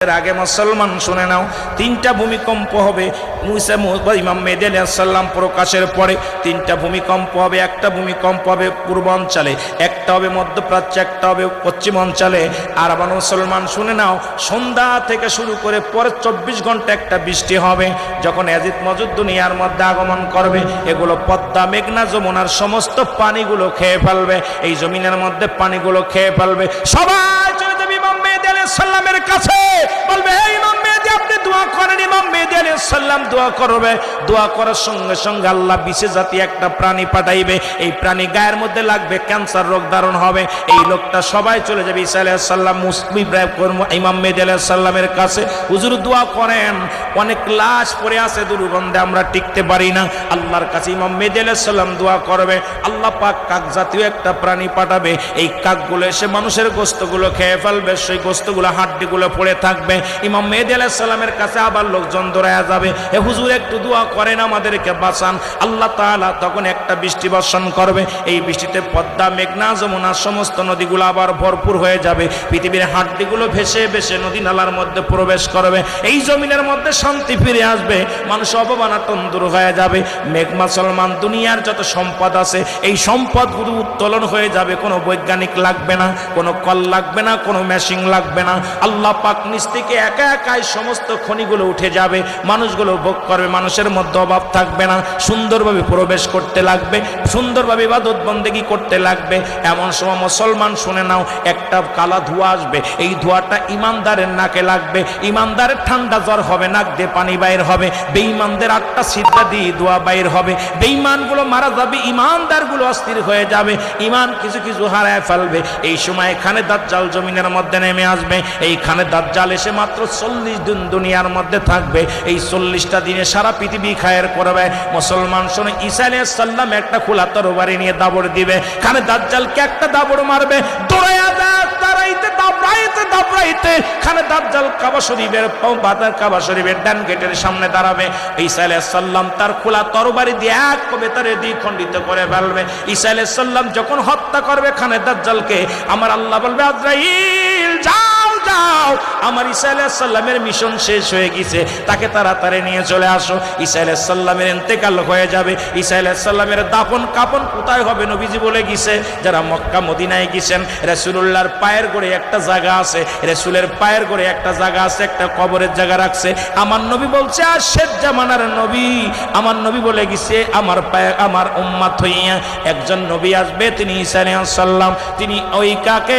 এর আগে মুসলমান শুনে নাও, তিনটা ভূমিকম্প হবে। ইমাম মেহেদী আলাইহিস সালাম প্রকাশের পরে তিনটা ভূমিকম্প হবে। একটা ভূমিকম্প হবে পূর্বাঞ্চলে, একটা হবে মধ্যপ্রাচ্যে, একটা হবে পশ্চিমাঞ্চলে। আর আমার মুসলমান শুনে নাও, সন্ধ্যা থেকে শুরু করে পরে 24 ঘন্টা একটা বৃষ্টি হবে। যখন ইয়াজিদ মওজুদ দুনিয়ার মধ্যে আগমন করবে, এগুলো পদ্মা, মেঘনা, যমুনার সমস্ত পানিগুলো খেয়ে ফেলবে। এই জমিনের মধ্যে পানিগুলো খেয়ে ফেলবে। সবাই চলে যাবে ইমাম মেহেদী আলাইহিস সালামের কাছে, বলবে হে ইমাম মেহেদী আপনি দোয়া করেন। ইমাম মেহেদী আলাইহিস সালাম দোয়া করবে। দোয়া করার সঙ্গে সঙ্গে আল্লাহ বিশেষ জাতি একটা প্রাণী পাঠাইবে। এই প্রাণী গায়ের মধ্যে লাগবে, ক্যান্সার রোগ ধারণ হবে। এই লোকটা সবাই চলে যাবে ঈসা আলাইহিস সালাম ইমাম মেহেদী আলাইহিস সালামের কাছে, হুজুর দোয়া করেন, অনেক লাশ পড়ে আছে, দুর্গন্ধে আমরা টিকতে পারি না। আল্লাহর কাছে ইমাম মেহেদী আলাইহিস সালাম দোয়া করবে। আল্লাহ পাক কাক জাতীয় একটা প্রাণী পাঠাবে। এই কাকগুলো এসে মানুষের গোশতগুলো খেয়ে ফেলবে। সেই গোশতগুলো, হাড্ডিগুলো পড়ে থাকবে। ইমাম মেহেদী আলাইহিস সালামের কাছে আবার লোকজন দৌড়ায়া যাবে, হে হুজুর একটু দোয়া করেন, আমাদেরকে বাঁচান। আল্লাহ তাআলা তখন একটা বৃষ্টি বর্ষণ করবে। এই বৃষ্টিতে পদ্মা, মেঘনা, যমুনা সমস্ত নদীগুলো আবার ভরপুর হয়ে যাবে। পৃথিবীর হাড্ডিগুলো ভেসে ভেসে নদী নালার মধ্যে প্রবেশ করবে। এই জমিনের মধ্যে শান্তি ফিরে আসবে, মানুষ অবমাননা দূর হয়ে যাবে। মুসলমান দুনিয়ার যত সম্পদ আছে, এই সম্পদগুলো উত্তোলন হয়ে যাবে। কোনো বৈজ্ঞানিক লাগবে না, কোনো কল লাগবে না, কোনো মেশিন লাগবে না। আল্লাহ পাক নিজ থেকে একা একাই সমস্ত খনিগুলো উঠে যাবে, মানুষগুলো ভোগ করবে। মানুষের মধ্যে অভাব থাকবে না, সুন্দরভাবে প্রবেশ করতে লাগবে, সুন্দরভাবে ইবাদত বন্দেগী করতে লাগবে। এমন সময় মুসলমান শুনে নাও, একটা কালা ধোঁয়া আসবে। এই ধোঁয়াটা ইমানদারের নাকে লাগবে। ইমানদারের ঠান্ডা জ্বর হবে, নাক দিয়ে পানি বাইর হবে। বেঈমানদের 8টা সিদ্ধা দিয়ে ধোঁয়া বাইর হবে। বেঈমানগুলো মারা যাবে, ইমানদারগুলো অস্থির হয়ে যাবে, ইমান কিছু কিছু হারায় ফেলবে। এই সময় খানে দাজ্জাল জমিনের মধ্যে নেমে আসবে। এই খানে দাজ্জাল এসে মাত্র 40 দিন দুনিয়ার মধ্যে থাকবে। এই 40টা দিনে সারা পৃথিবী খায়ের করবে। মুসলমান শোনে, ঈসা আলাইহিস সালাম একটা খোলা তরবারি নিয়ে দাবড় দিবে। খানে দাজ্জালকে একটা দাবড় মারবে। দৌড়ায়া দাবড়াইতে খানে দাজ্জাল কাবা শরীফের কাবা শরীফের ডান গেটের সামনে দাঁড়াবে। ঈসা আলাইহিস সালাম তার খোলা তরবারি দিয়ে এক কবিতারে দ্বিখণ্ডিত করে ফেলবে। ঈসা আলাইহিস সালাম যখন হত্যা করবে খানে দাজ্জালকে, আমার আল্লাহ বলবে আজরাইল যাও যাও, আমার ঈসা আলাইহিস সালামের মিশন শেষ হয়ে গেছে, তাকে তাড়াতাড়ি নিয়ে চলে আসো। ঈসা আলাইহিস সালামের ইন্তেকাল হয়ে যাবে। ঈসা আলাইহিস সালামের দাফন কাফন কোথায় হবে নবীজি বলে গেছে। যারা মক্কা মদিনায় গেছেন, রাসূলুল্লাহর পায়ের গোড়ে একটা জায়গা আছে, রাসূলের পায়ের গোড়ে একটা জায়গা আছে, একটা কবরের জায়গা রাখছে। আমার নবী বলছে, আর শেষ জামানার নবী, আমার নবী বলে গেছে, আমার পায়ে আমার উম্মত হইয়া একজন নবী আসবে, তিনি ঈসা আলাইহিস সালাম। তিনি ওই কাকে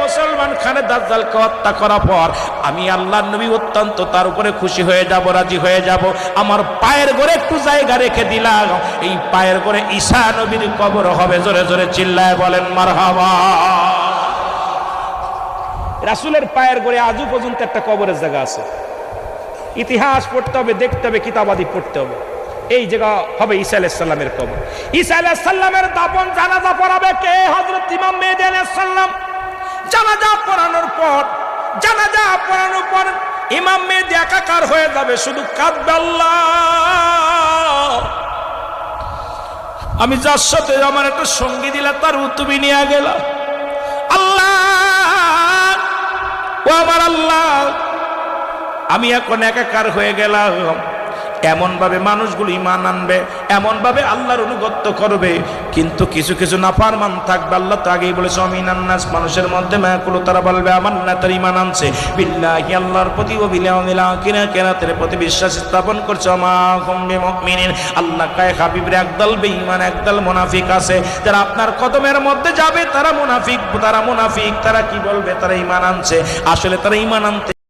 মুসলমান খানে দাজ্জালকে হত্যা করার পর আমি আল্লাহর নবী অত্যন্ত তার উপরে খুশি হয়ে যাব, রাজি হয়ে যাব। আমার পায়ের গোড়ে একটু জায়গা রেখে দিলাম, এই পায়ের গোড়ে ঈসা নবীর কবর হবে। জোরে জোরে চিল্লায় বলেন মারহাবা। রাসূলের পায়ের গোড়ে আজও পর্যন্ত একটা কবরের জায়গা আছে। ইতিহাস পড়তে হবে, দেখতে হবে, কিতাবাদি পড়তে হবে। এই জায়গা হবে ঈসা আলাইহিস সালামের কবর। ঈসা আলাইহিস সালামের দাফন জানাজা পড়াবে কে? হযরত ইমাম মেহেদী আলাইহিস সালাম। জানাজা পড়ানোর পর ইমাম মেহেদী একাকার হয়ে যাবে, শুধু কাঁদবে, আল্লাহ আমি যার সাথে আমার একটা সঙ্গী দিলা তার তুমি নিয়ে গেল, আল্লাহ ও আমার আল্লাহ আমি এখন একাকার হয়ে গেলাম। এমন ভাবে মানুষগুলো ঈমান আনবে, এমন ভাবে আল্লাহর অনুগত্য করবে, কিন্তু কিছু কিছু নাফরমান থাকবে। আল্লাহ তো আগেই বলেছে, আমিনান নাস, মানুষের মধ্যে মায়াকুলু, তারা বলবে আমান্না, তার ঈমান আনছে, বিল্লাহি আল্লাহর প্রতি, ওয়া বিল ইয়াউমিল আখির, কিয়ামতের প্রতি বিশ্বাস স্থাপন করছে। মা হুম বিমুমিনিন, আল্লাহ কয় হাবিবের একদল বেঈমান, একদল মুনাফিক আছে, যারা আপনার কদমের মধ্যে যাবে তারা মুনাফিক। তারা কি বলবে? তারা ঈমান আনছে, আসলে তারা ঈমান আনতে